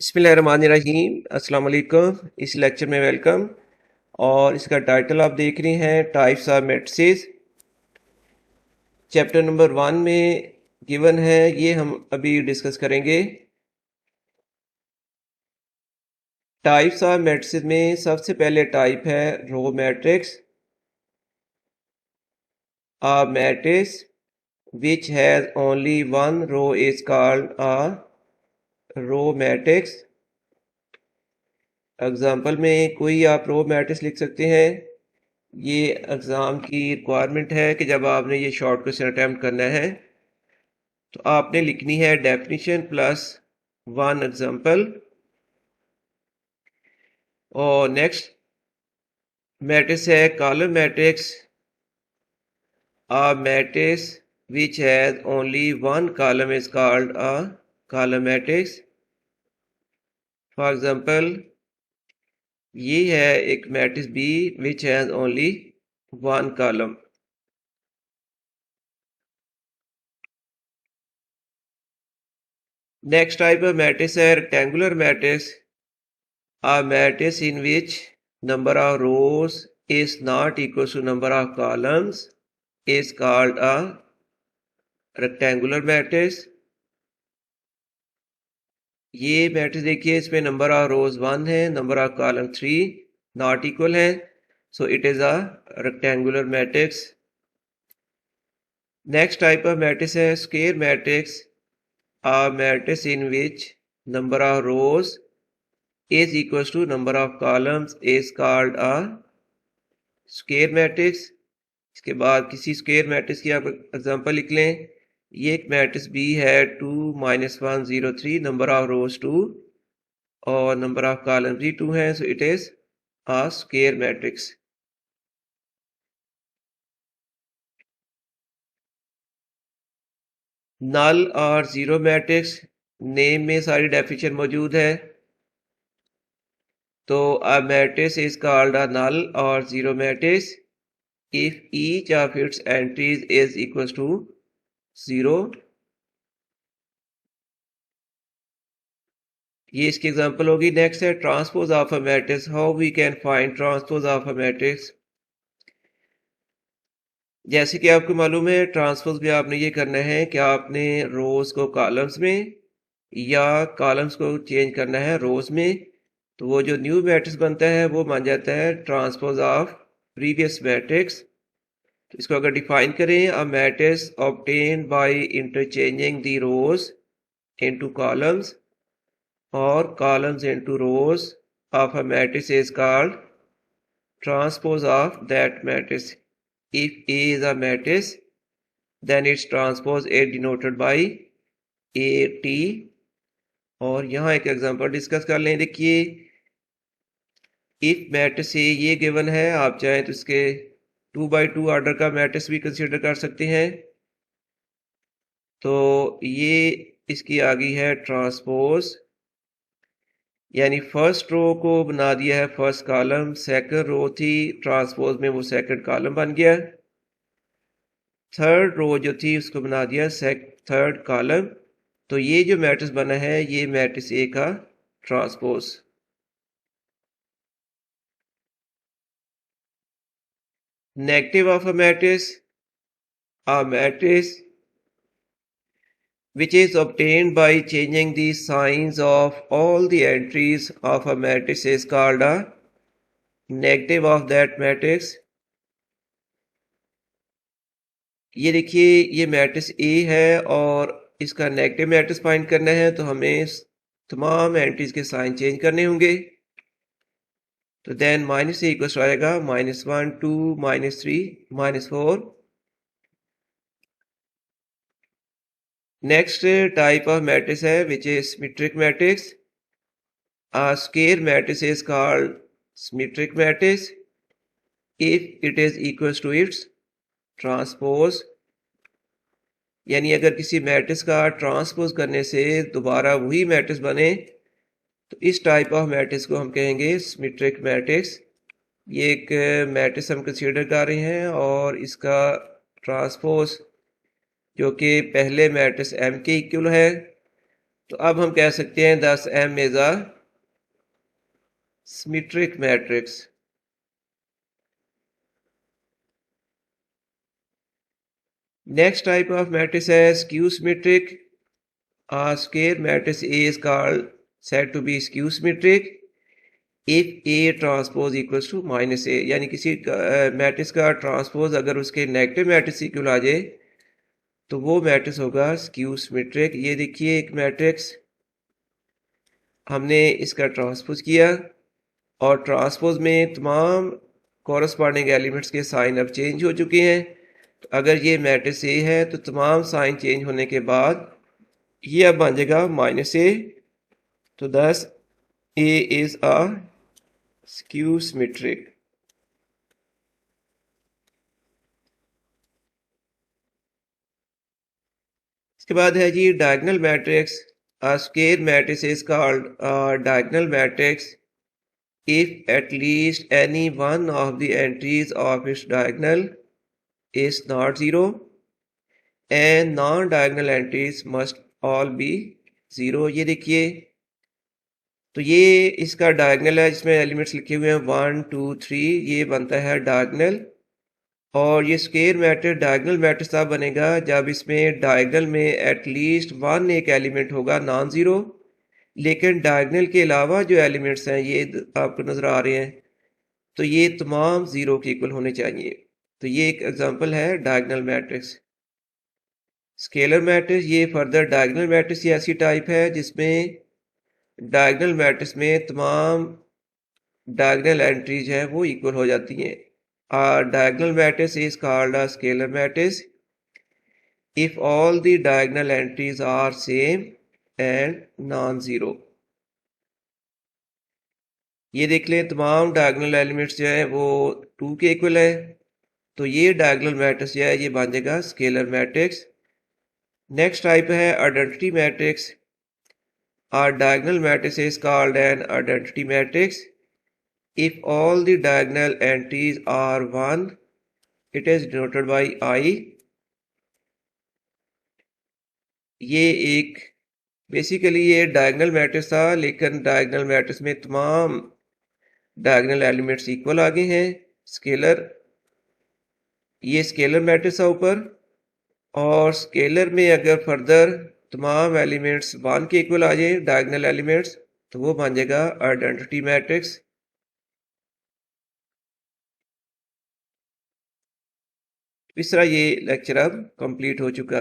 बिस्मिल्लाहिर्रहमानिर्रहीम अस्सलाम वालेकुम। इस लेक्चर में वेलकम। और इसका टाइटल आप देख रहे हैं types of matrices. Chapter number 1 में गिवन है, ये हम अभी डिस्कस करेंगे। टाइप्स ऑफ मैट्रिसेस में सबसे पहले टाइप है row matrix. A matrix which has only one row is called a row matrix. Example में कोई आप रो मैट्रिक्स लिख सकते हैं। ये एग्ज़ाम की रिक्वायरमेंट है कि जब आपने ये शॉर्ट क्वेश्चन अटैम्प्ट करना है तो आपने लिखनी है डेफिनेशन प्लस वन एग्जाम्पल। और नेक्स्ट मैट्रिक्स है column matrix. A matrix which has only one column is called a column matrix. For example ये है एक matrix B which has only one column. Next type of matrix है rectangular matrix. A matrix in which number of rows is not equal to number of columns is called a rectangular matrix। ये matrix देखिए, इसमें number of rows 1 है, number of column 3 not equal है, so it is a rectangular matrix. Next type of matrix है square matrix. A matrix in which number of rows is equals to number of columns is called a square matrix. इसके बाद किसी square matrix की आप example लिख लें। ये एक मैट्रिक्स बी है 2 -1 0 3, नंबर ऑफ रोज 2 और नंबर ऑफ कॉलम्स भी 2 हैं, so it is a square matrix. Null or zero matrix, name में सारी डेफिनेशन मौजूद है। तो a matrix is called a null or zero matrix if each of its entries is equals to 0। ये इसकी example होगी। नेक्स्ट है transpose of a matrix. How we can find transpose of a matrix. जैसे कि आपको मालूम है, transpose में आपने ये करना है कि आपने रोज को कॉलम्स में या कॉलम्स को चेंज करना है रोज में। तो वो जो न्यू मैट्रिक्स बनता है वो मान जाता है ट्रांसपोज ऑफ प्रीवियस मैट्रिक्स। तो इसको अगर डिफाइन करें, a matrix obtained by interchanging the rose into columns or columns into rows of a matrix is called transpose of that matrix। If A is a matrix, then its transpose is denoted by AT। और यहाँ एक example discuss कर लें। देखिए, if matrix A ये given है, आप चाहें तो इसके 2 by 2 ऑर्डर का मैट्रिक्स भी कंसीडर कर सकते हैं। तो ये इसकी आ गई है ट्रांसपोज, यानी फर्स्ट रो को बना दिया है फर्स्ट कॉलम, सेकंड रो थी ट्रांसपोज में वो सेकंड कॉलम बन गया। थर्ड रो जो थी उसको बना दिया थर्ड कॉलम। तो ये जो मैट्रिक्स बना है ये मैट्रिक्स ए का transpose. Negative of a matrix which is obtained by changing the signs of all the entries of a matrix is called a negative of that matrix। ये देखिए, ये मैट्रिक्स ए है और इसका नेगेटिव मैट्रिक्स फाइंड करना है, तो हमें तमाम एंट्रीज के साइन चेंज करने होंगे। तो देन माइनस ए इक्वल आएगा -1 2 -3 -4। नेक्स्ट टाइप ऑफ मैट्रिक्स है which is symmetric matrix. A square matrix is called symmetric matrix if it is equals to its transpose। यानी अगर किसी मैट्रिक्स का ट्रांसपोज करने से दोबारा वही मैट्रिक्स बने तो इस टाइप ऑफ मैट्रिक्स को हम कहेंगे सिमेट्रिक मैट्रिक्स। ये एक मैट्रिक्स हम कंसीडर कर रहे हैं और इसका ट्रांसपोज जो कि पहले मैट्रिक्स एम के इक्वल है, तो अब हम कह सकते हैं this M is a symmetric matrix. Next type of matrix है skew symmetric. A square matrix A is called said to be skew symmetric if A transpose equals to minus A, यानी किसी मैट्रिक्स का transpose अगर उसके negative matrix equal आ जाए तो वो matrix होगा स्क्यू सिमेट्रिक। ये देखिए एक मैट्रिक्स हमने इसका ट्रांसपोज किया और ट्रांसपोज में तमाम कॉरस्पॉन्डिंग एलिमेंट्स के साइन अब चेंज हो चुके हैं। तो अगर ये मैट्रिक्स ए है तो तमाम साइन चेंज होने के बाद ये अब बन जाएगा माइनस ए। तो this A is a skew symmetric. इसके बाद है जी diagonal matrix. A square matrix is called a diagonal matrix if at least any one of the entries of its diagonal is not zero and non-diagonal entries must all be zero। ये देखिए तो ये इसका diagonal है जिसमें elements लिखे हुए हैं 1 2 3, ये बनता है डायगोनल। और ये स्क्वायर मैट्रिक्स डायगोनल मैट्रिक्स तब बनेगा जब इसमें डायगोनल में एटलीस्ट वन एक एलिमेंट होगा नॉन ज़ीरो, लेकिन डायगोनल के अलावा जो एलिमेंट्स हैं ये आपको नज़र आ रहे हैं तो ये तमाम ज़ीरो के इक्वल होने चाहिए। तो ये एक एग्जांपल है डायगोनल मैट्रिक्स। स्केलर मैट्रिक्स ये फर्दर डायगोनल मैट्रिक्स की ऐसी टाइप है जिसमें डायगोनल मैट्रिक्स में तमाम डायगोनल एंट्रीज हैं वो इक्वल हो जाती हैं। A diagonal matrix is called a scalar matrix if all the diagonal entries are same and non-zero। ये देख लें तमाम डायगोनल एलिमेंट्स जो है वो 2 के इक्वल है तो ये डायगोनल मैट्रिक्स जो है ये बन जाएगा स्केलर मैट्रिक्स। नेक्स्ट टाइप है identity matrix. A diagonal matrix is called an identity matrix if all the diagonal entries are 1, it is denoted by I। ये एक बेसिकली ये डायगोनल मैट्रिक्स था लेकिन डायगोनल मैट्रिक्स में तमाम डायगोनल एलिमेंट्स इक्वल आ गए हैं। स्केलर ये स्केलर मैट्रिक्स था ऊपर और स्केलर में अगर फर्दर तमाम एलिमेंट्स 1 के इक्वल आ जाए डायगोनल एलिमेंट्स तो वो बन जाएगा आइडेंटिटी मैट्रिक्स। इस तरह ये लेक्चर अब कंप्लीट हो चुका।